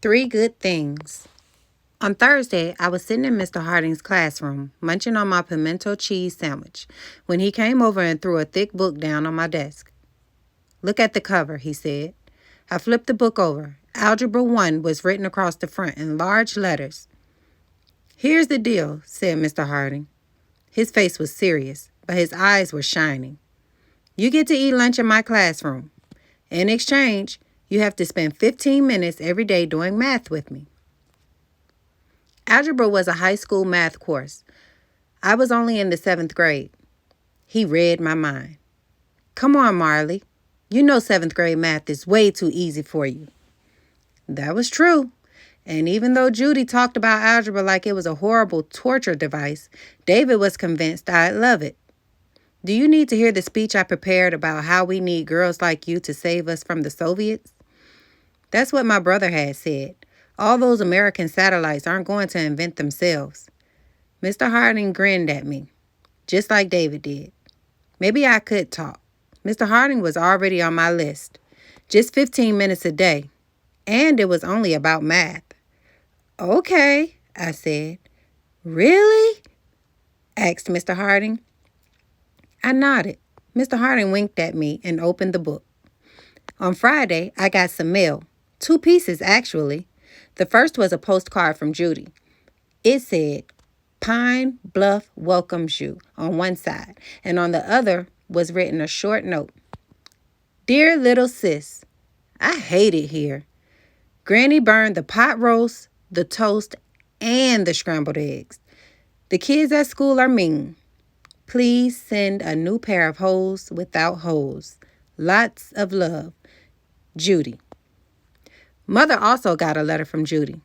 Three good things. On Thursday, I was sitting in Mr. Harding's classroom, munching on my pimento cheese sandwich, when he came over and threw a thick book down on my desk. "Look at the cover," he said. I flipped the book over. Algebra 1 was written across the front in large letters. "Here's the deal," said Mr. Harding. His face was serious, but his eyes were shining. "You get to eat lunch in my classroom. In exchange, you have to spend 15 minutes every day doing math with me." Algebra was a high school math course. I was only in the 7th grade. He read my mind. "Come on, Marley. You know 7th grade math is way too easy for you." That was true. And even though Judy talked about algebra like it was a horrible torture device, David was convinced I'd love it. Do you need to hear the speech I prepared about how we need girls like you to save us from the Soviets? That's what my brother had said. All those American satellites aren't going to invent themselves. Mr. Harding grinned at me, just like David did. Maybe I could talk. Mr. Harding was already on my list. Just 15 minutes a day. And it was only about math. "Okay," I said. "Really?" asked Mr. Harding. I nodded. Mr. Harding winked at me and opened the book. On Friday, I got some mail. 2 pieces, actually. The first was a postcard from Judy. It said, "Pine Bluff welcomes you," on one side, and on the other was written a short note. "Dear little sis, I hate it here. Granny burned the pot roast, the toast, and the scrambled eggs. The kids at school are mean. Please send a new pair of hose without holes. Lots of love. Judy." Mother also got a letter from Judy.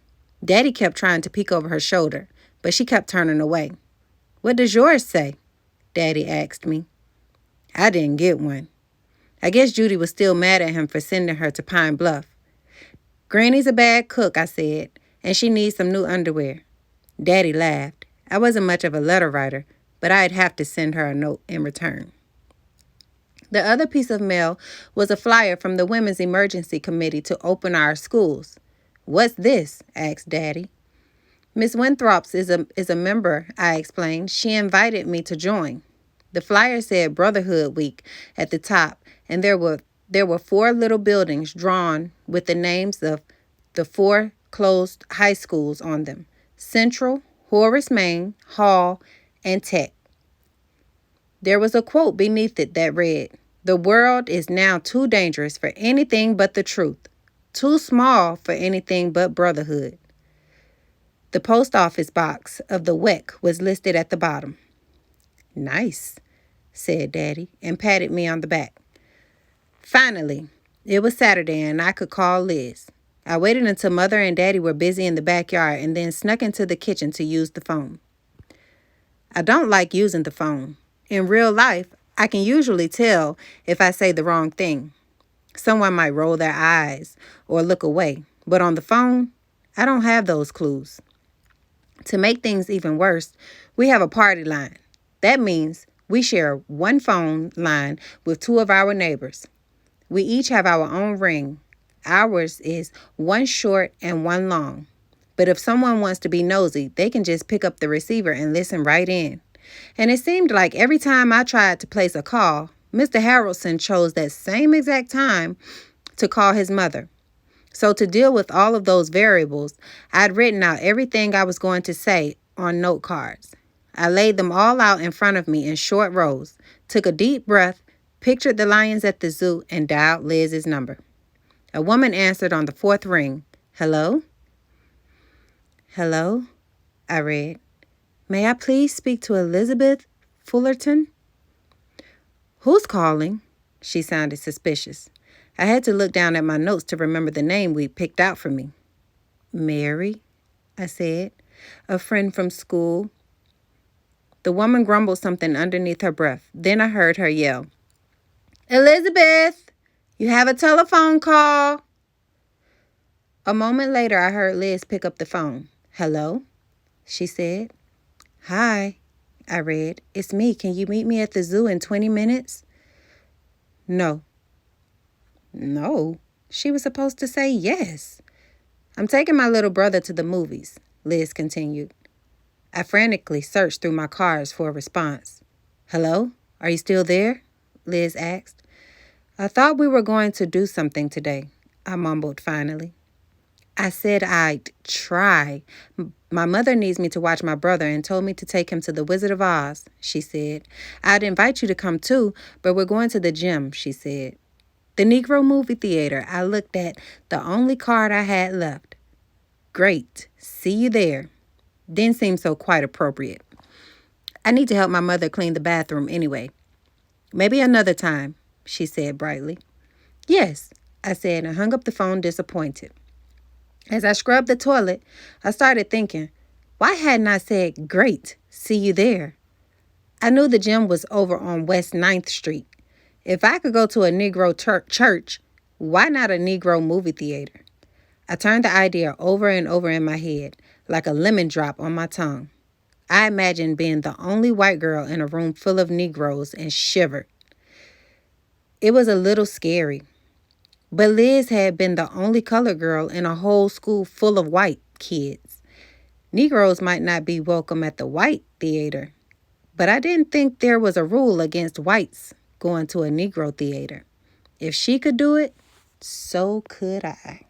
Daddy kept trying to peek over her shoulder, but she kept turning away. "What does yours say?" Daddy asked me. I didn't get one. I guess Judy was still mad at him for sending her to Pine Bluff. "Granny's a bad cook," I said, "and she needs some new underwear." Daddy laughed. I wasn't much of a letter writer, but I'd have to send her a note in return. The other piece of mail was a flyer from the Women's Emergency Committee to open our schools. "What's this?" asked Daddy. "Miss Winthrops is a member," I explained. "She invited me to join." The flyer said Brotherhood Week at the top, and there were 4 little buildings drawn with the names of the 4 closed high schools on them: Central, Horace Mann, Hall, and Tech. There was a quote beneath it that read, "The world is now too dangerous for anything but the truth, too small for anything but brotherhood." The post office box of the WEC was listed at the bottom. "Nice," said Daddy, and patted me on the back. Finally, it was Saturday and I could call Liz. I waited until Mother and Daddy were busy in the backyard and then snuck into the kitchen to use the phone. I don't like using the phone. In real life, I can usually tell if I say the wrong thing. Someone might roll their eyes or look away, but on the phone, I don't have those clues. To make things even worse, we have a party line. That means we share one phone line with 2 of our neighbors. We each have our own ring. Ours is one short and one long. But if someone wants to be nosy, they can just pick up the receiver and listen right in. And it seemed like every time I tried to place a call, Mr. Harrelson chose that same exact time to call his mother. So to deal with all of those variables, I'd written out everything I was going to say on note cards. I laid them all out in front of me in short rows, took a deep breath, pictured the lions at the zoo, and dialed Liz's number. A woman answered on the 4th ring. "Hello?" "Hello?" I read. "May I please speak to Elizabeth Fullerton?" "Who's calling?" She sounded suspicious. I had to look down at my notes to remember the name we'd picked out for me. "Mary," I said. "A friend from school." The woman grumbled something underneath her breath. Then I heard her yell, "Elizabeth, you have a telephone call." A moment later, I heard Liz pick up the phone. "Hello?" she said. "Hi," I read. "It's me. Can you meet me at the zoo in 20 minutes? No. No? She was supposed to say yes. I'm taking my little brother to the movies, Liz continued. I frantically searched through my cards for a response. Hello? Are you still there? Liz asked. I thought we were going to do something today, I mumbled finally. I said I'd try. My mother needs me to watch my brother and told me to take him to the Wizard of Oz, she said. I'd invite you to come too, but we're going to the gym, she said. The Negro movie theater. I looked at the only card I had left. Great. See you there. Didn't seem so quite appropriate. I need to help my mother clean the bathroom anyway. Maybe another time, she said brightly. Yes, I said and hung up the phone disappointed. As I scrubbed the toilet, I started thinking, why hadn't I said, great, see you there? I knew the gym was over on West 9th Street. If I could go to a Negro church, why not a Negro movie theater? I turned the idea over and over in my head, like a lemon drop on my tongue. I imagined being the only white girl in a room full of Negroes and shivered. It was a little scary. But Liz had been the only colored girl in a whole school full of white kids. Negroes might not be welcome at the white theater, but I didn't think there was a rule against whites going to a Negro theater. If she could do it, so could I.